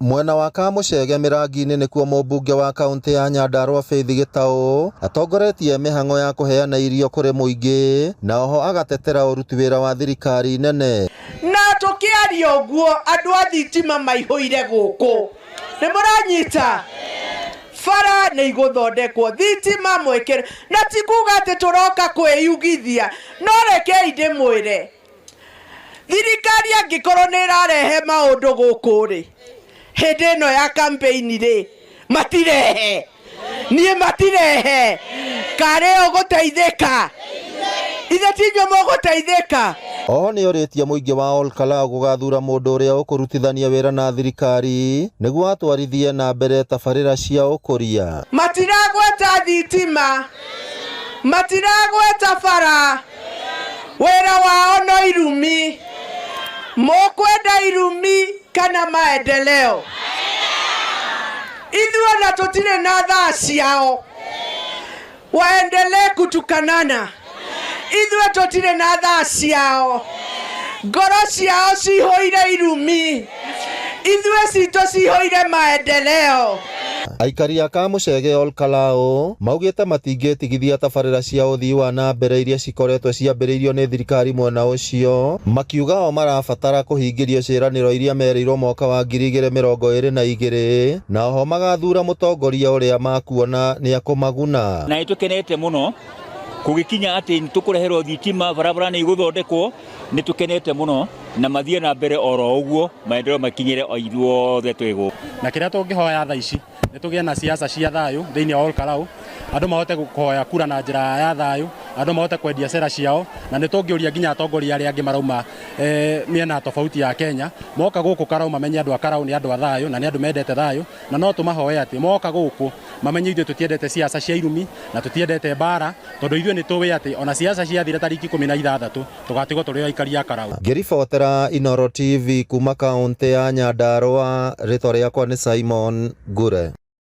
Mwena wa Kamuchege Mirangi-inĩ nĩkuo mũmbunge wa kaunti ya Nyandarua Faith Gitau atongoretie mĩhang'o ya kũheana irio kũrĩ mũingĩ na oho agatetera ũruti wĩra wa thirikari nene. Na tũkĩaria ũguo andũ a thitima maihũire gũkũ nĩ mũranyita bara nĩ igũthondekwo thitima mwĩkĩre na ti kuga atĩ tũroka kwĩyugithia no rekei ndĩmwĩre thirikari angĩkorwo nĩ ĩrarehe maũndũ gũkũ rĩ hĩndĩ ĩno ya campaign rĩ matirehe niĩ matirehe karĩ ũgũteithĩka ithe tinyuĩ mũgũteithĩka. Oho nĩ orĩtie mũingĩ wa Olkalau gũgathura mũndũ ũrĩa ũkũrutithania wĩra na thirikari nĩguo atwarithie na mbere tabarĩra cia ũkũria. Matiragweta thitima, matiragweta bara, wĩra wao no irumi, mũkwenda irumi kana maendeleo. Ithuĩ na tũtirĩ na thaa ciao, waendelee kutukanana. Ithuĩ tũtirĩ na thaa ciao, ngoro ciao cihũire irumi, ithuĩ citũ cihũire maendeleo. Aikari a Kamuchege Olkalau maugĩte matingĩtigithia tabarĩra cia ũthii wa na mbere iria cikoretwo ciambĩrĩirio nĩ thirikari mwena ũcio, makiuga o marabatara kũhingĩrio ciĩranĩro iria merĩirwo mwaka wa 2022 na oho magathura mũtongoria ũrĩa makuona nĩ akũmaguna. Na nĩtũkenete mũno kugikinya ati nitukureherwo thitima barabara ni iguthondekwo nitukenete muno na mathie na mbere oro uguo maendeleo makinyire o ithuothe twigu na kiria tungihoya tha ici nitugie na siasa cia thayu thiini wa Olkalau andu mahote kuhoya kura na njira ya thayu andu mahote kwendia sera ciao na nitungiuria nginya atongoria aria angi marauma miena tofauti ya Kenya moka guku Karau mamenye andu a Karau ni andu a thayu na ni andu mendete thayu na no tumahoya ati moka guku mamenye ithuĩ tũtiendete siasa cia irumi na tũtiendete bara tondu ithuĩ nĩtũĩ atĩ ona siasa ciathira tariki 16 tũgatigwo tũrĩ aikari a Karau. Ngĩribotera Inooro TV kuma kaunti ya Nyandarua, rĩtwa rĩakwa nĩ Simon Ngure.